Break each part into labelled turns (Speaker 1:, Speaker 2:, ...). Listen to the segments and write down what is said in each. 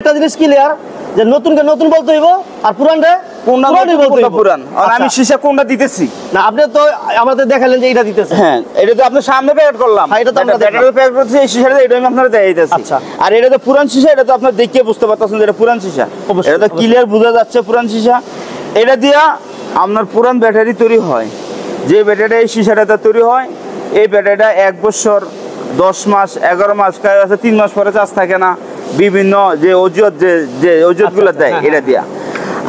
Speaker 1: একটা জিনিস ক্লিয়ার যে নতুনকে নতুন বলতে হইব আর পুরানটা পুরানই বলতে হইব।
Speaker 2: পুরান আর আমি সীসা কোনটা দিতেছি
Speaker 1: না আপনি তো আমাদের দেখালেন যে এটা দিতেছে।
Speaker 2: হ্যাঁ এটা তো আপনার সামনে প্যাকেট করলাম,
Speaker 1: হ্যাঁ, এটা তো আমরা দেখলাম।
Speaker 2: ব্যাটারি প্যাকেট করছি এই সীসাটা এটা আমি আপনাদের দেখাই দিতেছি।
Speaker 1: আচ্ছা।
Speaker 2: আর এটা তো পুরান সীসা, এটা তো আপনারা দেখে বুঝতে পারতেছেন যে এটা পুরান সীসা।
Speaker 1: অবশ্যই,
Speaker 2: এটা তো ক্লিয়ার বোঝা যাচ্ছে পুরান সীসা। এটা দিয়া আপনার পুরান ব্যাটারি তৈরি হয়। যে ব্যাটারিটা এই সীসাটাতে তৈরি হয়, এই ব্যাটারিটা 1 বছর 10 মাস 11 মাস কাজ আছে, 3 মাস পরে চার্জ থাকে না, বিভিন্ন যে অজুহাত যে অজুহাতগুলো দেয়
Speaker 1: হ্যাঁ,
Speaker 2: এটা দিয়া।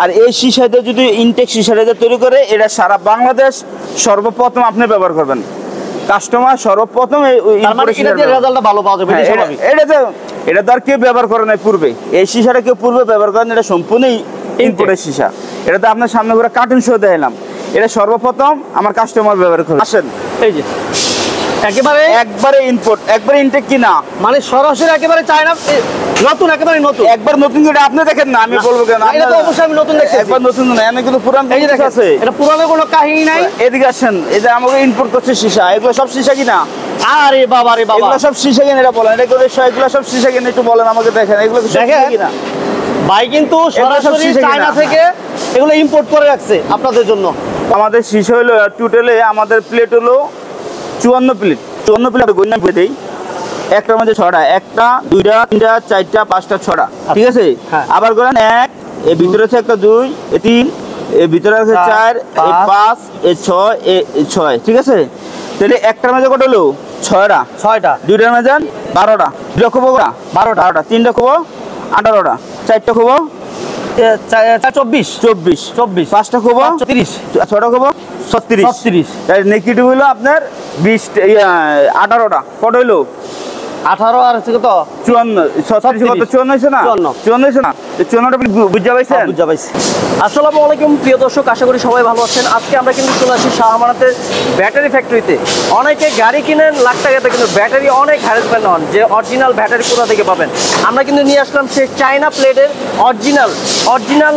Speaker 2: আর এই সীসাতে যদি ইনটেক সীসাটা তৈরি করে, এটা সারা বাংলাদেশ সর্বপ্রথম আপনি ব্যবহার করবেন। কাস্টমার সর্বপ্রথম
Speaker 1: তার মানে এটা দিয়ে রেজাল্টটা ভালো পাওয়া যাবে, এটা স্বাভাবিক।
Speaker 2: এটা তো আর কেউ ব্যবহার করে নাই পূর্বে, এই সীসাটা কেউ পূর্বে ব্যবহার করেন, এটা সম্পূর্ণই ইম্পোর্টেড সীসা। এটা তো আপনার সামনে করে কার্টুন শো দেখালাম, এটা সর্বপ্রথম আমার কাস্টমার ব্যবহার করে। আসেন
Speaker 1: এই যে একবারে
Speaker 2: ইম্পোর্ট, একবারে ইনটেক কিনা,
Speaker 1: মানে সরাসরি একেবারে চায়না নতুন, একেবারে নতুন।
Speaker 2: একবার নতুন যেটা আপনি দেখেন না, আমি বলবো কেন,
Speaker 1: এটা তো অবশ্যই আমি নতুন দেখতেছি।
Speaker 2: একবার নতুন না, আমি কিন্তু পুরান
Speaker 1: এই যে দেখেন,
Speaker 2: আছে।
Speaker 1: এটা পুরানো কোনো কাহিনী নাই।
Speaker 2: এদিকে আসেন, এই যে আমাকে ইম্পোর্ট করছে সীসা, এগুলো সব সীসা কিনা?
Speaker 1: আরে বাবা রে বাবা,
Speaker 2: এগুলো সব সীসা কিনা? এটা বলেন, এগুলো সব সীসা কিনা একটু বলেন আমাকে, দেখেন এগুলো সব
Speaker 1: দেখেন।
Speaker 2: সীসা কিনা?
Speaker 1: ভাই কিন্তু সরাসরি
Speaker 2: সীসা কিনা?
Speaker 1: চায়না থেকে এগুলো ইম্পোর্ট করে রাখছে আপনাদের জন্য।
Speaker 2: আমাদের সীসা হলো টোটালে আমাদের প্লেট হলো 54 প্লেট। 54 প্লেট গণ্য করে দেই। একটার মধ্যে 6টা, 1টা 2টা 3টা 4টা 5টা 6টা, ঠিক আছে?
Speaker 1: হ্যাঁ।
Speaker 2: আবার করেন 1, এর ভিতরে আছে একটা 2, এ 3, এর ভিতরে আছে 4, এ 5, এ 6, এ 6, ঠিক আছে? তাহলে একটার মধ্যে কত হলো? 6টা।
Speaker 1: 6টা,
Speaker 2: 2টার মধ্যে 12টা, 2টা খুব 12টা, 3টা খুব 18টা, 4টা খুব
Speaker 1: 24,
Speaker 2: 24, 5টা খুব
Speaker 1: 30,
Speaker 2: 6টা খুব 36।
Speaker 1: 36,
Speaker 2: তাই নেগেটিভ হলো আপনার 20, 18টা। কত হইলো?
Speaker 1: 18 আর হচ্ছে কত?
Speaker 2: 54, 36 কত? 54 হয়েছে না? 54 হয়েছে না? 54টা বুঝা পাইছেন?
Speaker 1: বুঝা পাইছি। আসসালামু আলাইকুম প্রিয় দর্শক, আশা করি সবাই ভালো আছেন। আজকে আমরা কিন্তু চলে আসি শাহ আমানতের ব্যাটারি ফ্যাক্টরিতে। অনেকে গাড়ি কিনেন লাখ টাকাতে, কিন্তু ব্যাটারি অনেক হ্যারাসমেন্ট হন যে অরিজিনাল ব্যাটারি কোথা থেকে পাবেন। আমরা কিন্তু নিয়ে আসলাম সেই চায়না প্লেটের অরিজিনাল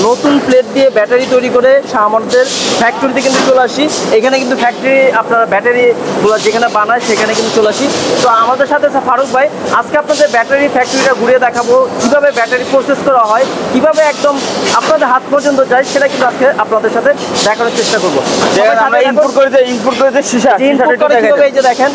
Speaker 1: নতুন প্লেট দিয়ে ব্যাটারি তৈরি করে শাহ আমানতের ফ্যাক্টরিতে কিন্তু চলে আসি। এখানে কিন্তু ফ্যাক্টরি আপনারা ব্যাটারিগুলো যেখানে বানায় সেখানে কিন্তু চলে আসি। তো আমাদের সাথে আছে ফারুক ভাই। আজকে আপনাদের ব্যাটারি ফ্যাক্টরিটা ঘুরিয়ে দেখাবো, কিভাবে ব্যাটারি প্রসেস করা হয়, কিভাবে একদম আপনাদের হাত পর্যন্ত যায়, সেটা কিন্তু আজকে আপনাদের সাথে দেখানোর চেষ্টা করবো।
Speaker 2: আমরা ইনপুট করে যে সীসা,
Speaker 1: এই যে দেখেন,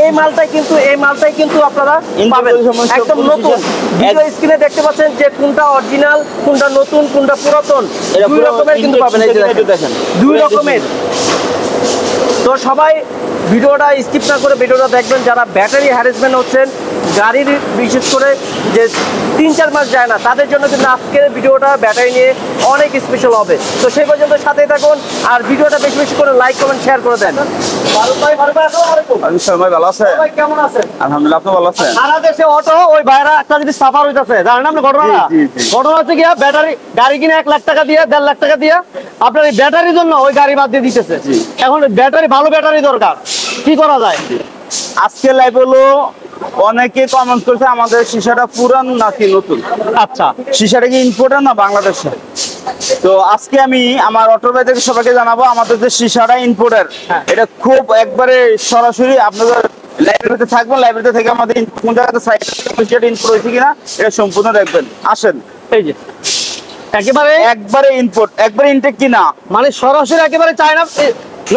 Speaker 1: এই মালটাই কিন্তু আপনারা পাবেন একদম নতুন। ভিডিও স্ক্রিনে দেখতে পাচ্ছেন যে কোনটা অরিজিনাল, কোনটা নতুন, কোনটা পুরাতন, দুই রকমের কিন্তু পাবেন। এই যে দেখেন, দুই রকমের। তো সবাই ভিডিওটা স্কিপ না করে ভিডিওটা দেখবেন, যারা ব্যাটারি হ্যারাসমেন্ট হচ্ছেন গাড়ির, বিশেষ করে যে 3-4 মাস যায় না, তাদের জন্য কিন্তু আজকের ভিডিওটা ব্যাটারি নিয়ে অনেক স্পেশাল হবে। তো সেই পর্যন্ত সাথেই থাকুন, আর ভিডিওটা বেশি বেশি করে লাইক কমেন্ট শেয়ার করে দেন। ফারুক ভাই, আসসালামু আলাইকুম।
Speaker 2: আমি সবাই ভালো আছেন?
Speaker 1: ভাই কেমন আছেন?
Speaker 2: আলহামদুলিল্লাহ, আপনি ভালো আছেন?
Speaker 1: সারা দেশে অটো ওই ভাইরা একটা জিনিস সাফার হইতাছে, জানেন আপনি ঘটনা?
Speaker 2: জি।
Speaker 1: ঘটনা হচ্ছে গিয়া ব্যাটারি গাড়ি কিনে 1 লাখ টাকা দিয়ে 1.5 লাখ টাকা দিয়ে আপনার এই ব্যাটারির জন্য ওই গাড়ি বাদ দিয়ে দিতেছে। এখন ব্যাটারি, ভালো ব্যাটারি দরকার, কি করা যায়?
Speaker 2: আজকে লাইভ হলো, অনেকে কমেন্ট করছে আমাদের সীসাটা পুরান নাকি নতুন।
Speaker 1: আচ্ছা,
Speaker 2: সীসাটা কি ইম্পোর্টেড না বাংলাদেশে? তো আজকে আমি আমার অটো ভাইদেরকে সবাইকে জানাবো আমাদের যে সীসাটা ইম্পোর্টেড, এটা খুব একবারে সরাসরি আপনাদের লাইব্রেরিতে থাকবেন, লাইব্রেরিতে থেকে আমাদের কোন জায়গাতে সাইটটা ইম্পোর্ট হয়েছে কিনা এটা সম্পূর্ণ দেখবেন। আসেন,
Speaker 1: এই যে একবারে
Speaker 2: ইম্পোর্ট, একবারে ইনটেক কিনা,
Speaker 1: মানে সরাসরি একেবারে চায়না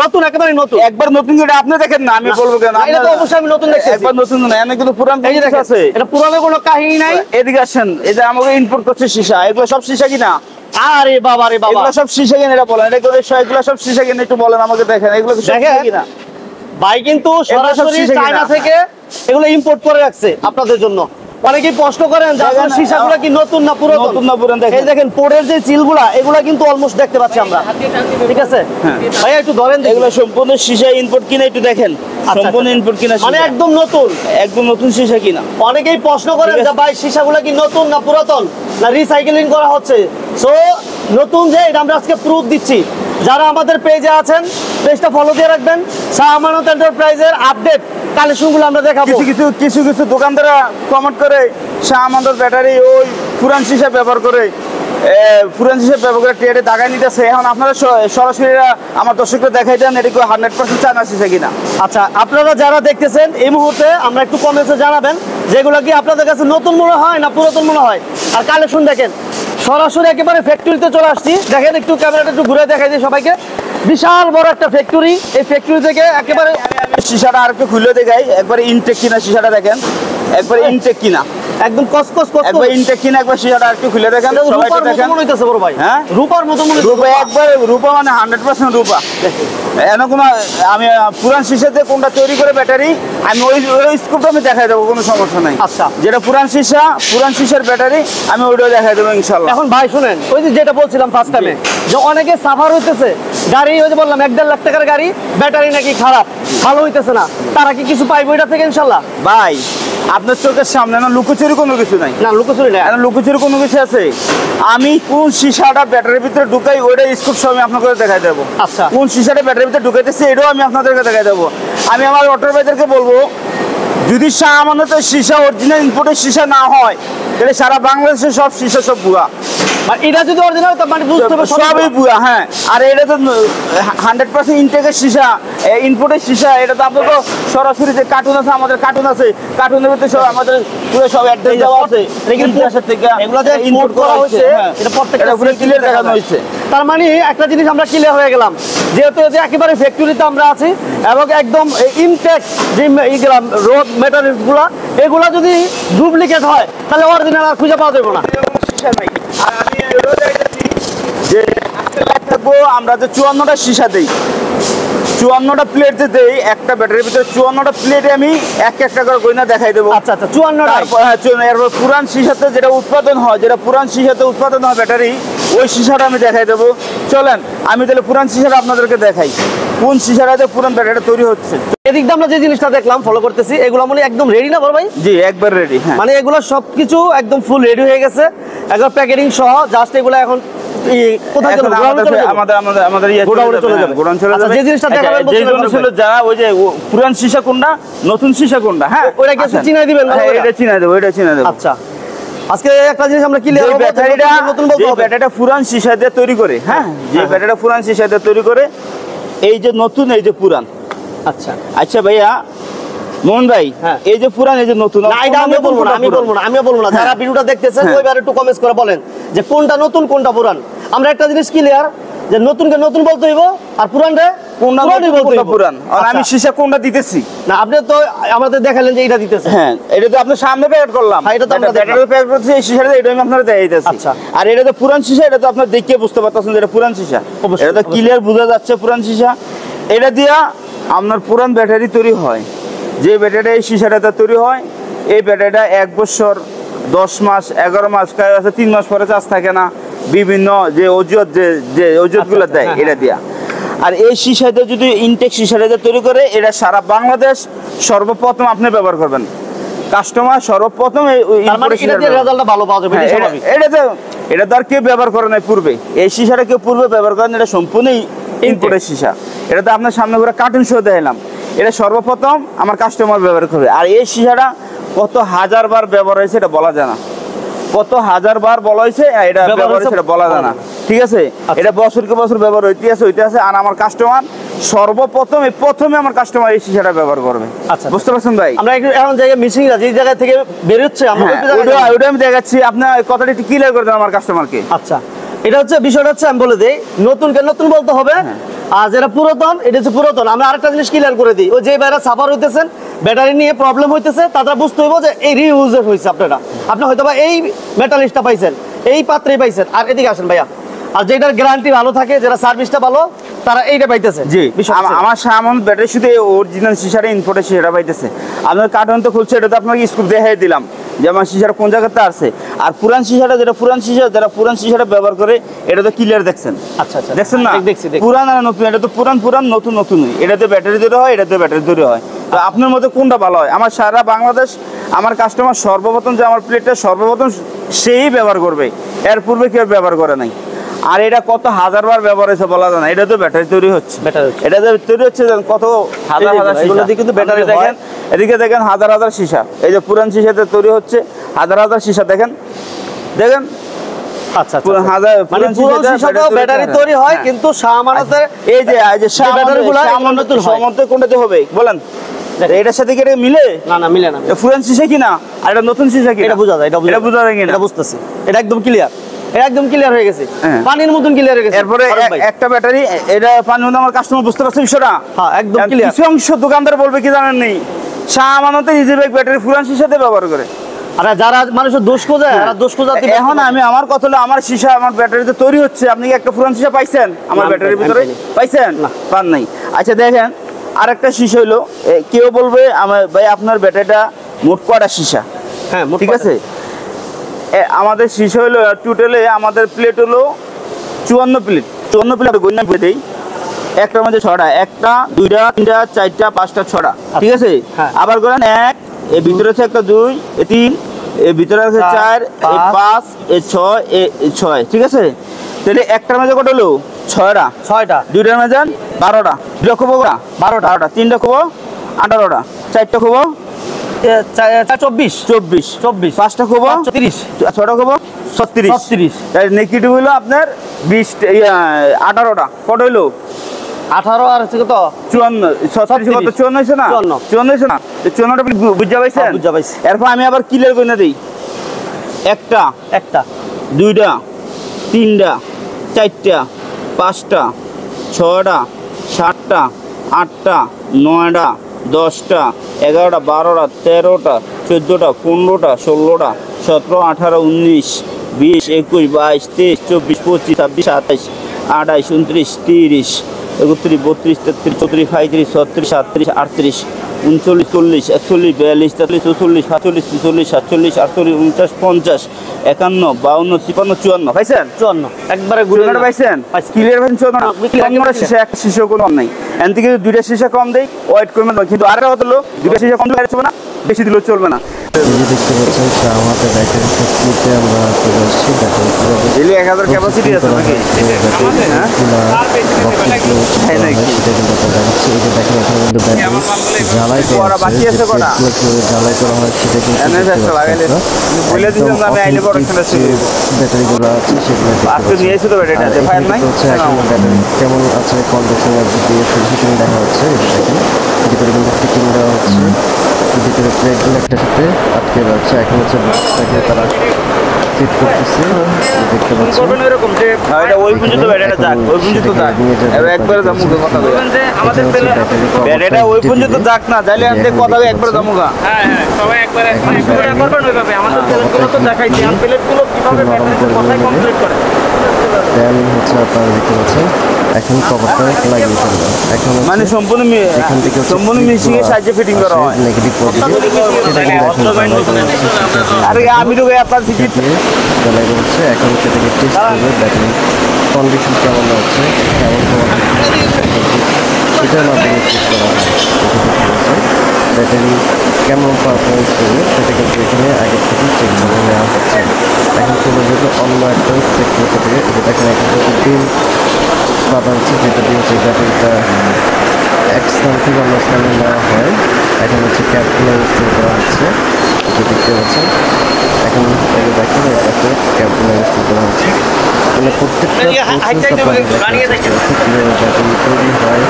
Speaker 1: নতুন, একেবারে নতুন।
Speaker 2: একবার নতুন যেটা আপনি দেখেন না, আমি বলবো কেন,
Speaker 1: এটা তো অবশ্যই আমি নতুন দেখতেছি।
Speaker 2: একবার নতুন না, আমি কিন্তু পুরান
Speaker 1: এই যে দেখেন,
Speaker 2: আছে।
Speaker 1: এটা পুরানো কোনো কাহিনী নাই।
Speaker 2: এদিকে আসেন, এই যে আমাকে ইম্পোর্ট করছে সীসা, এগুলো সব সীসা কিনা?
Speaker 1: আরে বাবা রে বাবা,
Speaker 2: এগুলো সব সীসা কিনা? এটা বলেন, এগুলো সব সীসা কিনা একটু বলেন আমাকে, দেখেন এগুলো সব সীসা কিনা?
Speaker 1: ভাই কিন্তু সরাসরি চায়না থেকে এগুলো ইম্পোর্ট করে রাখছে আপনাদের জন্য। অনেকেই প্রশ্ন করেন যে আসলে সীসাগুলো কি নতুন না পুরাতন। এই দেখেন পোর্টের যে সিলগুলা, এগুলা কিন্তু অলমোস্ট দেখতে পাচ্ছি আমরা, ঠিক আছে? ভাই একটু ধরেন,
Speaker 2: এগুলো সম্পূর্ণ সীসা ইম্পোর্ট কিনা একটু দেখেন, সম্পূর্ণ ইম্পোর্ট কিনা,
Speaker 1: মানে একদম নতুন
Speaker 2: সীসা কিনা।
Speaker 1: অনেকেই প্রশ্ন করেন যে ভাই সীসাগুলো কি নতুন না পুরাতন, না রিসাইকেলিং করা হচ্ছে। সো নতুন যে এটা আমরা আজকে প্রুফ দিচ্ছি। যারা আমাদের পেজে আছেন, পেজটা ফলো দিয়ে রাখবেন। শাহ আমানত এন্টারপ্রাইজের আপডেট কালেকশনগুলো আমরা দেখাবো।
Speaker 2: কিছু দোকানদাররা কমেন্ট করে শাহ আমানত ব্যাটারি ওই পুরান সীসা ব্যবহার করে পুরান হিসেবে ব্যবহার করে ট্রেডে দাগায় নিতেছে। এখন আপনারা সরাসরি আমার দর্শকরা দেখাই দেন এটা কি 100% চায়না সীসা কিনা।
Speaker 3: আচ্ছা, আপনারা যারা দেখতেছেন এই মুহূর্তে আমরা একটু কমেন্টসে জানাবেন যেগুলো কি আপনাদের কাছে নতুন মনে হয় না পুরাতন মনে হয়। আর কালেকশন দেখেন, সরাসরি একেবারে ফ্যাক্টরিতে চলে আসছি। দেখেন একটু ক্যামেরাটা একটু ঘুরে দেখাই দিই সবাইকে। বিশাল বড় একটা ফ্যাক্টরি, এই ফ্যাক্টরি থেকে একেবারে
Speaker 2: সীসাটা আর একটু খুলে দেখাই, একবারে ইনটেক কিনা সীসাটা দেখেন, একবারে ইনটেক কিনা,
Speaker 3: একদম কসকস
Speaker 2: একবার ইনটেক কিনা, একবার সীসাটা আর একটু খুলে দেখেন, সবাই
Speaker 3: রূপার মতো
Speaker 2: দেখেন।
Speaker 3: মনে হইতেছে বড় ভাই।
Speaker 2: হ্যাঁ,
Speaker 3: রূপার মতো মনে
Speaker 2: রূপা
Speaker 3: হইতেছে।
Speaker 2: একবারে রূপা মানে 100% রূপা। এমন কোনো আমি পুরান সীসাতে কোনটা তৈরি করে ব্যাটারি আমি ওই স্কোপটা আমি দেখাই দেবো, কোনো সমস্যা নাই।
Speaker 3: আচ্ছা,
Speaker 2: যেটা পুরান সীসার ব্যাটারি আমি ওইটাও দেখাই দেবো ইনশাল্লাহ।
Speaker 3: এখন ভাই শুনেন, ওই যে যেটা বলছিলাম ফার্স্ট টাইমে যে অনেকে সাফার হইতেছে গাড়ি, ওই যে বললাম 1-1.5 লাখ টাকার গাড়ি, ব্যাটারি নাকি খারাপ, ভালো হইতেছে না, তারা কি কিছু পাইবো এটা থেকে ইনশাল্লাহ?
Speaker 2: ভাই আপনার চোখের সামনে না লুকোচুরি কোনো কিছু নাই,
Speaker 3: না লুকোচুরি না,
Speaker 2: লুকোচুরি কোনো কিছু আছে। আমি কোন সীসাটা ব্যাটারির ভিতরে ঢুকাই ওইটা স্কোপ সব আমি আপনাকে দেখাই দেবো।
Speaker 3: আচ্ছা,
Speaker 2: কোন সীসাটা ব্যাটারির ভিতরে ঢুকাইতেছে এটাও আমি আপনাদেরকে দেখাই দেবো। আমি আমার অটোর ভাইদেরকে বলবো, যদি শাহ আমানতের সীসা অরিজিনাল ইম্পোর্টের সীসা না হয় তাহলে সারা বাংলাদেশের সব সীসা সব ভুয়া।
Speaker 3: মানে এটা যদি অরিজিনাল মানে বুঝতে হবে
Speaker 2: সবই ভুয়া। হ্যাঁ, আর এটা তো 100% ইনটেকের সীসা, ইনপুটের সীসা। এটা তো আপনার তো সরাসরি যে কার্টুন আছে, আমাদের কার্টুন আছে, কার্টুনের ভিতরে সব আমাদের পুরো সব অ্যাড্রেস দেওয়া আছে। ইতিহাসের থেকে
Speaker 3: এগুলো যে
Speaker 2: ইম্পোর্ট করা হয়েছে,
Speaker 3: এটা প্রত্যেকটা
Speaker 2: পুরো ক্লিয়ার দেখানো হয়েছে।
Speaker 3: তার মানে একটা জিনিস আমরা ক্লিয়ার হয়ে গেলাম, যেহেতু যে একেবারে ফ্যাক্টরিতে আমরা আছি এবং একদম ইনটেক যে রোড মেটারিয়ালসগুলো এগুলা যদি ডুপ্লিকেট হয় তাহলে অরিজিনাল আর খুঁজে পাওয়া যাবে না।
Speaker 2: আর আমি এটাও দেখেছি যে থাকবো আমরা যে 54টা সীসা দেই, 54টা প্লেট যে দেই, একটা ব্যাটারির ভিতরে 54টা প্লেটে আমি একটা করে গয়না দেখাই দেবো।
Speaker 3: আচ্ছা আচ্ছা, 54টা।
Speaker 2: এরপর পুরান সীসাতে যেটা উৎপাদন হয়, যেটা পুরান সীসাতে উৎপাদন হয় ব্যাটারি, ওই সীসাটা আমি দেখাই দেবো। চলেন আমি তাহলে পুরান সীসাটা আপনাদেরকে দেখাই, কোন সীসাটাতে পুরান ব্যাটারিটা তৈরি হচ্ছে।
Speaker 3: এদিক দিয়ে আমরা যে জিনিসটা দেখলাম ফলো করতেছি, এগুলো মানে একদম রেডি না বড় ভাই?
Speaker 2: জি, একবার রেডি। হ্যাঁ,
Speaker 3: মানে এগুলো সবকিছু একদম ফুল রেডি হয়ে গেছে, একবার প্যাকেটিং সহ। জাস্ট এগুলো এখন কোথায় চলে যাবে?
Speaker 2: আমাদের
Speaker 3: গোডাউনে চলে যাবে।
Speaker 2: গোডাউন চলে
Speaker 3: আচ্ছা,
Speaker 2: যাবে।
Speaker 3: যে জিনিসটা দেখাবেন
Speaker 2: ছিল যারা ওই যে পুরান সীসা কোনটা, নতুন সীসা কোনটা, হ্যাঁ
Speaker 3: ওইটা কি একটু চিনাই দিবেন?
Speaker 2: হ্যাঁ, এটা চিনাই দেবো, এটা চিনাই দেবো।
Speaker 3: আচ্ছা, আজকে একটা জিনিস আমরা ক্লিয়ার হবে,
Speaker 2: ব্যাটারিটা
Speaker 3: নতুন বলতে হবে।
Speaker 2: ব্যাটারিটা পুরান সীসা দিয়ে তৈরি করে, হ্যাঁ, যে ব্যাটারিটা পুরান সীসা দিয়ে তৈরি করে, এই যে নতুন, এই যে পুরান।
Speaker 3: আচ্ছা
Speaker 2: আচ্ছা ভাইয়া মোহন ভাই, এই যে পুরান, এই যে নতুন,
Speaker 3: না এটা আমি বলবো না, আমিও বলবো না। যারা ভিডিওটা দেখতেছেন ওইবার একটু কমেন্টস করে বলেন যে কোনটা নতুন কোনটা পুরান। আমরা একটা জিনিস ক্লিয়ার যে নতুনকে নতুন বলতে হইব আর পুরানরে
Speaker 2: পুরান। আর আমি সীসা কোনটা দিতেছি
Speaker 3: না, আপনি তো আমাদের দেখালেন যে এটা দিতেছে।
Speaker 2: হ্যাঁ, এটা তো আপনার সামনে প্যাকেট করলাম,
Speaker 3: এটা তো আমরা
Speaker 2: ব্যাটারি প্যাকেট করছি, এই সীসাটা এটা আমি আপনাদের দেখাইতেছি।
Speaker 3: আচ্ছা,
Speaker 2: আর এটা তো পুরান সীসা, এটা তো আপনারা দেখে বুঝতে পারতেছেন যে এটা পুরান সীসা। এটা তো ক্লিয়ার বোঝা যাচ্ছে পুরান সীসা। এটা দিয়া আপনার পুরান ব্যাটারি তৈরি হয়, যে ব্যাটারিটা এই সীসাটা তৈরি হয়, এই ব্যাটারিটা 1 বছর 10 মাস 11 মাস, কারো আছে 3 মাস পরে চার্জ থাকে না, বিভিন্ন যে অজুহাত যে অজুহাতগুলো দেয় এটা দিয়া। আর এই সীসাটা যদি ইনটেক সীসাটা তৈরি করে, এটা সারা বাংলাদেশ সর্বপ্রথম আপনি ব্যবহার করবেন, কাস্টমার সর্বপ্রথম
Speaker 3: রেজাল্টটা ভালো পাওয়া যাবে।
Speaker 2: এটা তো আর কেউ ব্যবহার করে নাই পূর্বে, এই সীসাটা কেউ পূর্বে ব্যবহার করেন, এটা সম্পূর্ণই ইম্পোর্টেড সীসা। এটা তো আপনার সামনে করে কার্টুন শো দেখালাম, এটা সর্বপ্রথম আমার কাস্টমার ব্যবহার করবে। আর এই সীসাটা কত হাজার বার ব্যবহার হয়েছে এটা বলা যায় না, কত হাজার বার বলা হয়েছে এটা ব্যবহার হয়েছে এটা বলা যায় না, ঠিক আছে? এটা বছরকে বছর ব্যবহার হইতে আছে। আর আমার কাস্টমার প্রথমে আমার কাস্টমার এই সীসাটা ব্যবহার করবে।
Speaker 3: আচ্ছা,
Speaker 2: বুঝতে পারছেন ভাই?
Speaker 3: আমরা এখন জায়গায় মিসিং আছে, এই জায়গা থেকে বের হচ্ছে, আমরা
Speaker 2: ওইটা আমি দেখাচ্ছি, আপনার কথাটা একটু ক্লিয়ার করে দেন আমার কাস্টমারকে।
Speaker 3: আচ্ছা, এটা হচ্ছে বিষয়টা হচ্ছে আমি বলে দিই, নতুনকে নতুন বলতে হবে, আর যেটা পুরাতন এটা হচ্ছে পুরাতন। আমরা আরেকটা জিনিস ক্লিয়ার করে দিই, ওই যে বাইরে সাফার হইতেছেন, ব্যাটারি নিয়ে প্রবলেম হইতেছে, তারা বুঝতে হইব যে এই রিইউজের হয়েছে। আপনি হয়তো বা এই মেটালিস্টটা পাইছেন, এই পাত্রেই পাইছেন। আর এদিকে আসেন ভাইয়া, আর যেটার গ্যারান্টি ভালো থাকে, যেটা সার্ভিসটা ভালো, তারা এইটা পাইতেছে।
Speaker 2: জি, আমার সামন ব্যাটারি শুধু অরিজিনাল সীসাটা ইনপুটের সীসাটা পাইতেছে। আপনার কার্টন তো খুলছে, এটা তো আপনাকে স্কুপ দেখাই দিলাম যে আমার সীসাটা কোন জায়গাতে আছে। আর পুরান সীসাটা যারা পুরান সীসাটা ব্যবহার করে, এটা তো ক্লিয়ার দেখছেন।
Speaker 3: আচ্ছা আচ্ছা,
Speaker 2: দেখছেন না?
Speaker 3: দেখছি।
Speaker 2: পুরান আর নতুন, এটা তো পুরান নতুন, এটাতে ব্যাটারি তৈরি হয়, এটাতে ব্যাটারি তৈরি হয়। তো আপনার মধ্যে কোনটা ভালো হয়? আমার সারা বাংলাদেশ আমার কাস্টমার সর্বপ্রথম যে আমার প্লেটটা সর্বপ্রথম সেই ব্যবহার করবে, এর পূর্বে কেউ ব্যবহার করে নাই। আর এটা কত হাজার বার ব্যবহার হয়েছে বলা যায় না, এটা তো ব্যাটারি তৈরি হচ্ছে, এটা তৈরি হচ্ছে কত হাজার কিন্তু ব্যাটারি দেখেন। এদিকে দেখেন হাজার হাজার সীসা, এই যে পুরান সীসাতে তৈরি হচ্ছে হাজার হাজার সীসা, দেখেন
Speaker 3: আচ্ছা, আচ্ছা,
Speaker 2: পুরো
Speaker 3: আচ্ছা।
Speaker 2: হাজার
Speaker 3: মানে পুরনো সীসাটাও ব্যাটারি তৈরি হয়, কিন্তু শাহ আমানতের
Speaker 2: এই যে শাহ
Speaker 3: ব্যাটারিগুলো এগুলো নতুন হয়।
Speaker 2: আমানতের কোনটাতে হবে বলেন? এটার সাথে কি এটা মিলে?
Speaker 3: না মিলে না।
Speaker 2: পুরান সীসা কিনা আর এটা নতুন সীসা কিনা?
Speaker 3: এটা বোঝা যায়,
Speaker 2: এটা বোঝা যায় কিনা?
Speaker 3: এটা বুঝতেছি, এটা একদম ক্লিয়ার, এটা একদম ক্লিয়ার হয়ে গেছে,
Speaker 2: হ্যাঁ।
Speaker 3: পানির মতন ক্লিয়ার হয়ে গেছে।
Speaker 2: এরপরে
Speaker 3: ফারুক ভাই।
Speaker 2: একটা ব্যাটারি এটা পানি মধ্যে আমার কাস্টমার বুঝতে পারছে বিষয়টা?
Speaker 3: হ্যাঁ, একদম
Speaker 2: কারণ
Speaker 3: clear।
Speaker 2: কিছু অংশ দোকানদার বলবে কি জানেন নেই, শাহ আমানতে ইজিবাইক ব্যাটারি পুরান সীসাতে ব্যবহার করে।
Speaker 3: আর যারা মানুষের দোষ খোঁজে, আর দোষ খোঁজাতে
Speaker 2: এখন আমি আমার কথা হলো আমার সীসা আমার ব্যাটারিতে তৈরি হচ্ছে, আপনি কি একটা পুরান সীসা পাইছেন আমার
Speaker 3: না,
Speaker 2: ব্যাটারির
Speaker 3: আমি
Speaker 2: ভিতরে?
Speaker 3: পাইনি।
Speaker 2: পাইছেন?
Speaker 3: না।
Speaker 2: পান নাই। আচ্ছা দেখেন আরেকটা সীসা হইলো কেউ বলবে আমার ভাই আপনার ব্যাটারিটা মোট কয়টা সীসা?
Speaker 3: হ্যাঁ, মোট
Speaker 2: ঠিক
Speaker 3: কথা।
Speaker 2: আছে, আমাদের সীসা হলো টোটালে আমাদের প্লেট হলো 54 প্লেট। 54 প্লেট গণ্য করে দেই, একটার মধ্যে 6টা, একটা 2টা 3টা 4টা 5টা 6টা, ঠিক আছে?
Speaker 3: হ্যাঁ।
Speaker 2: আবার করেন 1, এর ভিতরে আছে একটা 2, এ 3, এর ভিতরে আছে 4, এ 5, এ 6, এ 6, ঠিক আছে? তাহলে একটার মধ্যে কত হলো? 6টা।
Speaker 3: 6টা,
Speaker 2: 2টার মধ্যে 12টা, 2টা খবো 12টা, 3টা খবো 18টা, 4টা খবো
Speaker 3: 24,
Speaker 2: 24, 5টা খবো
Speaker 3: 30,
Speaker 2: 6টা খবো 36।
Speaker 3: 36,
Speaker 2: তাই নেগেটিভ হলো আপনার 20, 18টা, কত হইলো?
Speaker 3: 18 আর হচ্ছে কত?
Speaker 2: 54, 36 কত? 54 হয়েছে না? 54 হয়েছে না? 54টা বুঝা পাইছেন?
Speaker 3: হ্যাঁ, বুঝা পাইছি।
Speaker 2: এরপর আমি আবার ক্লিয়ার করে না দিই, একটা,
Speaker 3: একটা,
Speaker 2: 2টা, 3টা, 4টা, 5টা, 6টা, 7টা, 8টা, 9টা, 10টা, 11টা, 12টা, 13টা, 14টা, 15টা, 16টা, 17, 18, 19, 20, 21, 22, 23, 24, 25, 26, 27, 28, 29, 30, 31, 32, 33, 34, 35, 36, 37, 38, 39, 40, 41, 42, 43, 44, 45, 46, 47, 48, 49, 50, 51, 52, 53, 54 পাইছেন?
Speaker 3: 54 একবারে ঘুরে
Speaker 2: চুয়ান্নটা পাইছেন?
Speaker 3: পাইছি।
Speaker 2: ক্লিয়ার পাইছেন? চুয়ান্ন না?
Speaker 3: clear
Speaker 2: কম করে
Speaker 3: পাইছি।
Speaker 2: একটা শিশু কোনো কম নাই, এন থেকে যদি 2টা শিশা কম দেই ওয়েট কমে দেয়, কিন্তু আরেকটা কথা হলো 2টা শিশা কম দিলে চলবে না, বেশি দিলেও চলবে না।
Speaker 4: এই যে দেখতে পাচ্ছেন আমাদের ব্যাটারি ফ্যাক্টরিতে আমরা চলে আসছি। ব্যাটারি
Speaker 2: ডেইলি 1000 ক্যাপাসিটি আছে নাকি?
Speaker 4: সেটা কিন্তু আপনারা দেখাচ্ছি। এই যে দেখেন এখানে কিন্তু ব্যাটারি জ্বালাই করা
Speaker 2: করা বাকি আছে কটা?
Speaker 4: জ্বালাই করা হয় সেটা কিন্তু
Speaker 2: এনে
Speaker 4: দেখতে
Speaker 2: একটা লাগাইলে
Speaker 4: পাচ্ছেন।
Speaker 2: বলে দিয়েছেন যে আমি আইলে প্রোডাকশন আছে,
Speaker 4: ব্যাটারিগুলো আছে সেগুলো দেখতে
Speaker 2: আজকে
Speaker 4: পাচ্ছেন।
Speaker 2: নিয়ে এসে তো ব্যাটারিটা আছে, ফায়ার নাই?
Speaker 4: হচ্ছে এখন ব্যাটারি কেমন আছে কন্ডিশন দিয়ে ফিটিং দেখা হচ্ছে। এই যে দেখেন ভিতরে কিন্তু ফিটিং দেওয়া হচ্ছে, ভিতরে প্লেটগুলো একটা সাথে আটকে যাচ্ছে। এখন হচ্ছে বক্সটাকে তারা ফিট করতেছে, দেখতে পাচ্ছেন।
Speaker 2: করবেন এরকম যে এটা ওই পর্যন্ত ব্যাটারিটা যাক, ওই পর্যন্ত যাক, এবার একবারে জামুকে কথা বলবেন যে আমাদের পেলে ব্যাটারিটা ওই পর্যন্ত যাক না, যাইলে আমাদের কথা একবারে জামুকা।
Speaker 1: হ্যাঁ সবাই একবারে করবেন ওইভাবে। আমাদের প্লেটগুলো তো দেখাইছি, আমি প্লেটগুলো কিভাবে ব্যাটারিতে কোথায় কমপ্লিট করে।
Speaker 4: দেন হচ্ছে আপনারা দেখতে পাচ্ছেন এখন কভারটা লাগিয়ে ফেলবেন। এখন হচ্ছে
Speaker 2: মানে সম্পূর্ণ
Speaker 4: এখান থেকে হচ্ছে
Speaker 2: সম্পূর্ণ মিক্সিং এর সাহায্যে ফিটিং করা হয়।
Speaker 4: নেগেটিভ পজিটিভ সেটা কিন্তু এখন
Speaker 2: আরে আমি তো আপনার টিকিট
Speaker 4: জ্বালাই হচ্ছে। এখন সেটাকে টেস্ট করবে, ব্যাটারি কন্ডিশন কেমন আছে, কেমন সেটার মাধ্যমে চেক করা হয়। ব্যাটারি কেমন পারফরমেন্স করবে সেটা কিন্তু এখানে আগে থেকে চেক করে নেওয়া হচ্ছে। এখন চলে যাবে অন্য একটা সেক্টর থেকে, যেটা এখানে একটা বিল বাঁধা হচ্ছে, যেটা দিয়ে হচ্ছে ব্যাটারিটা এক স্থান থেকে অন্য স্থানে নেওয়া হয়। এখন হচ্ছে ক্যাবগুলো ইনস্টল করা হচ্ছে, এটা দেখতে পাচ্ছেন। এখন এই দেখেন এটাতে ক্যাবগুলো ইনস্টল করা হচ্ছে। মানে প্রত্যেকটা ব্যাটারি তৈরি হয়,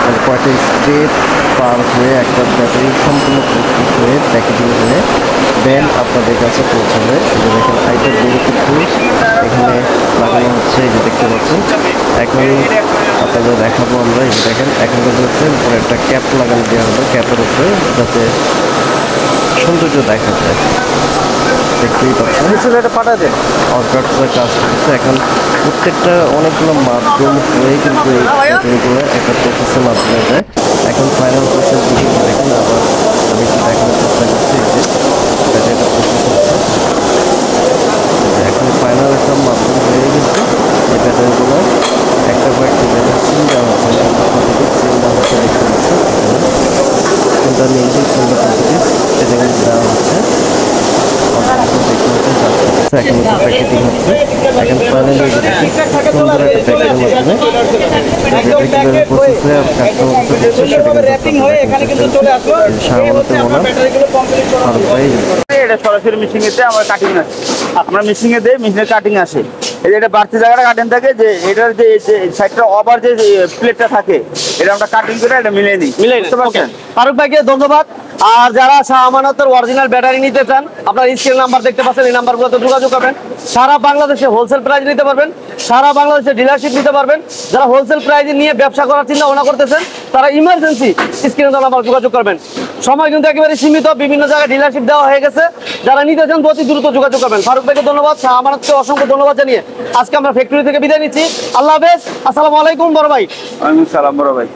Speaker 4: আর কয়টা স্টেপ পার হয়ে একটা ব্যাটারি সম্পূর্ণ প্রস্তুত হয়ে প্যাকেজিং হয়ে দেন আপনাদের কাছে পৌঁছাবে। এই যে দেখেন হাইটের বেরোতে এখানে লাগানো হচ্ছে, এই যে দেখতে পাচ্ছেন। এখন আপনাদের দেখাবো আমরা, এই যে দেখেন এখন কিন্তু হচ্ছে উপরে একটা ক্যাপ লাগানো দেওয়া হলো, ক্যাপের উপরে যাতে সৌন্দর্য দেখা যায়। দেখতেই পাচ্ছেন অর্গাটসের কাজ করছে। এখন প্রত্যেকটা অনেকগুলো মাধ্যম হয়ে কিন্তু এই ব্যাটারিগুলো একটা প্রসেসের মাধ্যমে যায়। এখন ফাইনাল প্রসেস দেখুন, আবার আমি একটু দেখানোর চেষ্টা করছি। এই যে ব্যাটারিটা প্রসেস হচ্ছে, এখন ফাইনাল একটা মাধ্যম হয়ে কিন্তু এই ব্যাটারিগুলো একটা পর একটা ব্যাটারি সিল দেওয়া হচ্ছে। সিল দেওয়া হচ্ছে দেখতে পাচ্ছেন, কোনটা নেগেটিভ কোনটা পজিটিভ সেটা কিন্তু দেওয়া হচ্ছে। এখন হচ্ছে প্যাকেটিং হচ্ছে। এখন ফাইনালি সুন্দর একটা প্যাকেটের মাধ্যমে কীভাবে প্রসেসে কাস্টমার
Speaker 2: এটা সরাসরি মেশিং এতে আমার কাটিং আছে, আমরা মেশিং এ দেই, মেশিনের কাটিং আসে। এই যে এটা বাড়তি জায়গাটা কাটেন থাকে, যে এটার যে সাইডটা ওভার যে প্লেটটা থাকে, এটা আমরা কাটিং করে এটা মিলিয়ে নিই,
Speaker 3: মিলাই
Speaker 2: বুঝতে পারছেন?
Speaker 3: ফারুক ভাইকে ধন্যবাদ। আর যারা শাহ আমানতের অরিজিনাল ব্যাটারি নিতে চান, আপনার স্ক্রিন নাম্বার দেখতে পাচ্ছেন, এই নাম্বারগুলোতে যোগাযোগ করবেন। সারা বাংলাদেশে হোলসেল প্রাইস নিতে পারবেন, সারা বাংলাদেশে ডিলারশিপ নিতে পারবেন। যারা হোলসেল প্রাইসে নিয়ে ব্যবসা করার চিন্তা ভাবনা করতেছেন, তারা ইমার্জেন্সি স্ক্রিনে নাম্বার যোগাযোগ করবেন। সময় কিন্তু একেবারে সীমিত, বিভিন্ন জায়গায় ডিলারশিপ দেওয়া হয়ে গেছে। যারা নিতে চান অতি দ্রুত যোগাযোগ করবেন। ফারুক ভাইকে ধন্যবাদ, শাহ আমানতকে অসংখ্য ধন্যবাদ জানিয়ে আজকে আমরা ফ্যাক্টরি থেকে বিদায় নিচ্ছি। আল্লাহ হাফেজ, আসসালামু আলাইকুম বড় ভাই।
Speaker 2: ওয়ালাইকুম সালাম বড় ভাই।